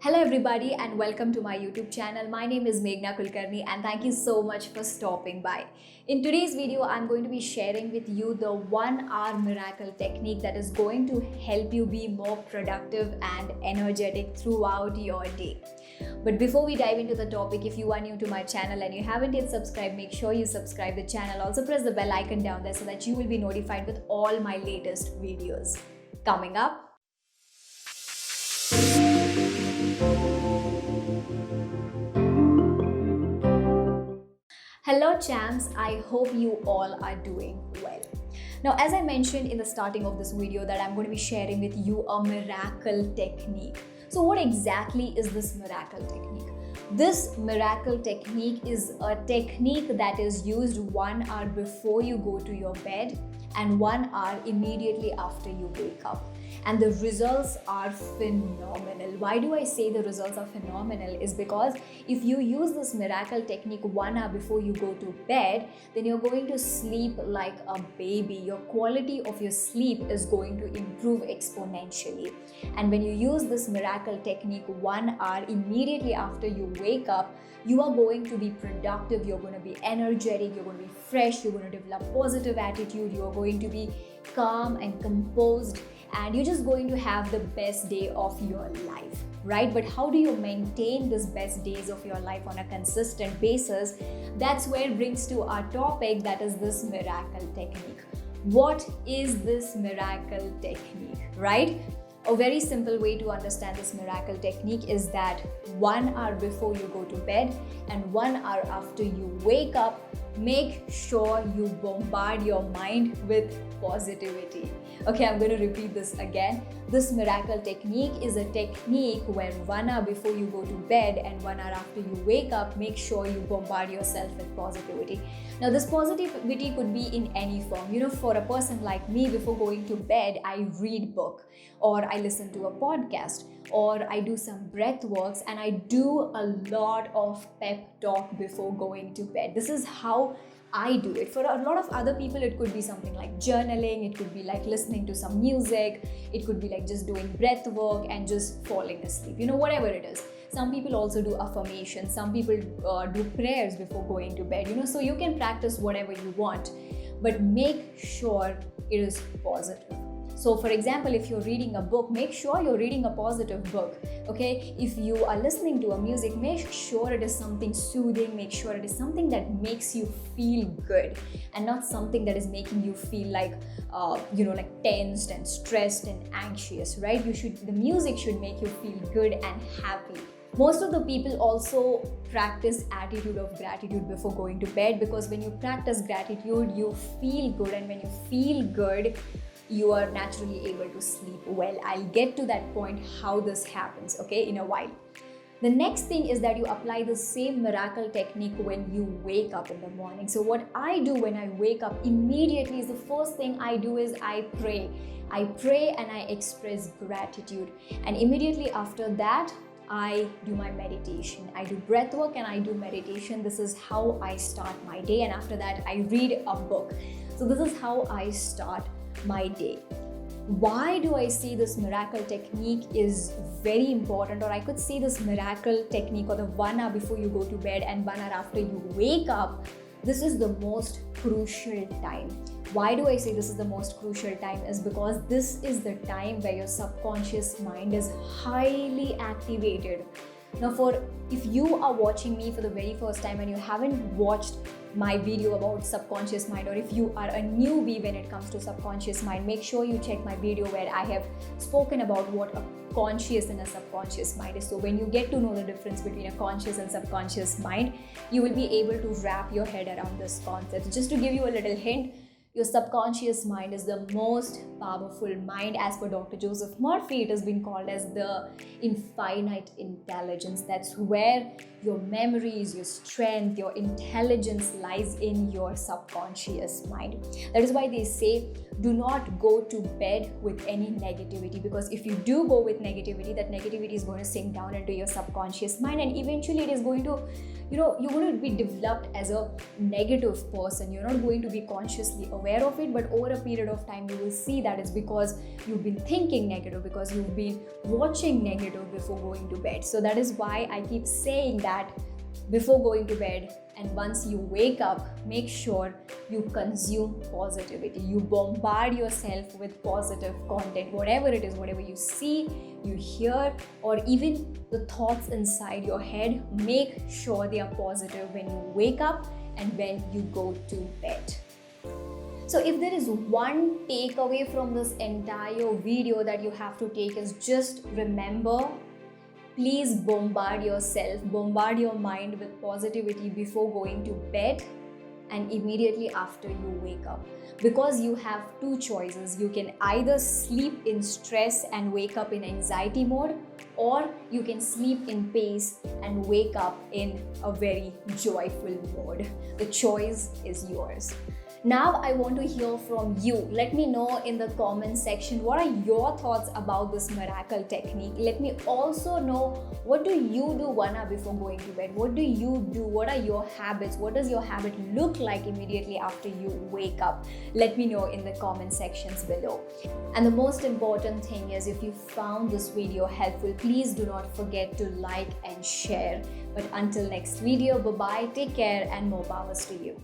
Hello everybody and welcome to my YouTube channel. My name is Meghana Kulkarni and thank you so much for stopping by. In today's video, I'm going to be sharing with you the 1 hour miracle technique that is going to help you be more productive and energetic throughout your day. But before we dive into the topic, if you are new to my channel and you haven't yet subscribed, make sure you subscribe the channel. Also press the bell icon down there so that you will be notified with all my latest videos. Coming up. Hello champs, I hope you all are doing well. Now, as I mentioned in the starting of this video that I'm going to be sharing with you a miracle technique. So what exactly is this miracle technique? This miracle technique is a technique that is used 1 hour before you go to your bed and 1 hour immediately after you wake up. And the results are phenomenal. Why do I say the results are phenomenal? Is because if you use this miracle technique 1 hour before you go to bed, then you're going to sleep like a baby. Your quality of your sleep is going to improve exponentially. And when you use this miracle technique 1 hour immediately after you wake up, you are going to be productive, you're going to be energetic, you're going to be fresh, you're going to develop positive attitude, you're going to be calm and composed, and you're just going to have the best day of your life, right? But how do you maintain this best days of your life on a consistent basis? That's where it brings to our topic, that is this miracle technique. What is this miracle technique, right? A very simple way to understand this miracle technique is that 1 hour before you go to bed and 1 hour after you wake up, make sure you bombard your mind with positivity. Okay, I'm going to repeat this again. This miracle technique is a technique where 1 hour before you go to bed and 1 hour after you wake up, make sure you bombard yourself with positivity. Now, this positivity could be in any form. For a person like me, before going to bed, I read book, or I listen to a podcast, or I do some breath works, and I do a lot of pep talk before going to bed. This is how I do it. For a lot of other people, it could be something like journaling, it could be like listening to some music, it could be like just doing breath work and just falling asleep, whatever it is. Some people also do affirmations, some people do prayers before going to bed, so you can practice whatever you want, but make sure it is positive. So for example, if you're reading a book, make sure you're reading a positive book, okay? If you are listening to a music, make sure it is something soothing, make sure it is something that makes you feel good and not something that is making you feel like, like tensed and stressed and anxious, right? The music should make you feel good and happy. Most of the people also practice attitude of gratitude before going to bed, because when you practice gratitude, you feel good, and when you feel good, you are naturally able to sleep well. I'll get to that point how this happens, okay, in a while. The next thing is that you apply the same miracle technique when you wake up in the morning. So what I do when I wake up immediately is the first thing I do is I pray. I pray and I express gratitude. And immediately after that, I do my meditation. I do breath work and I do meditation. This is how I start my day. And after that, I read a book. So this is how I start my day. Why do I say this miracle technique is very important, or I could say this miracle technique, or the 1 hour before you go to bed and 1 hour after you wake up, this is the most crucial time. Why do I say this is the most crucial time? Is because this is the time where your subconscious mind is highly activated. Now, if you are watching me for the very first time and you haven't watched my video about subconscious mind, or if you are a newbie when it comes to subconscious mind, make sure you check my video where I have spoken about what a conscious and a subconscious mind is. So when you get to know the difference between a conscious and subconscious mind, you will be able to wrap your head around this concept. Just to give you a little hint, your subconscious mind is the most powerful mind. As per Dr. Joseph Murphy, it has been called as the infinite intelligence. That's where your memories, your strength, your intelligence lies in your subconscious mind. That is why they say do not go to bed with any negativity, because if you do go with negativity, that negativity is going to sink down into your subconscious mind, and eventually it is going to, you're going to be developed as a negative person. You're not going to be consciously aware of it, but over a period of time you will see that it's because you've been thinking negative, because you've been watching negative before going to bed. So that is why I keep saying that before going to bed and once you wake up, make sure you consume positivity. You bombard yourself with positive content, whatever it is, whatever you see, you hear, or even the thoughts inside your head, make sure they are positive when you wake up and when you go to bed. So if there is one takeaway from this entire video that you have to take, is just remember, please bombard yourself, bombard your mind with positivity before going to bed and immediately after you wake up. Because you have two choices. You can either sleep in stress and wake up in anxiety mode, or you can sleep in peace and wake up in a very joyful mode. The choice is yours. Now I want to hear from you. Let me know in the comment section, what are your thoughts about this miracle technique? Let me also know, what do you do one hour before going to bed? What do you do? What are your habits? What does your habit look like immediately after you wake up? Let me know in the comment sections below. And the most important thing is, if you found this video helpful, please do not forget to like and share. But until next video, bye bye, take care, and more powers to you.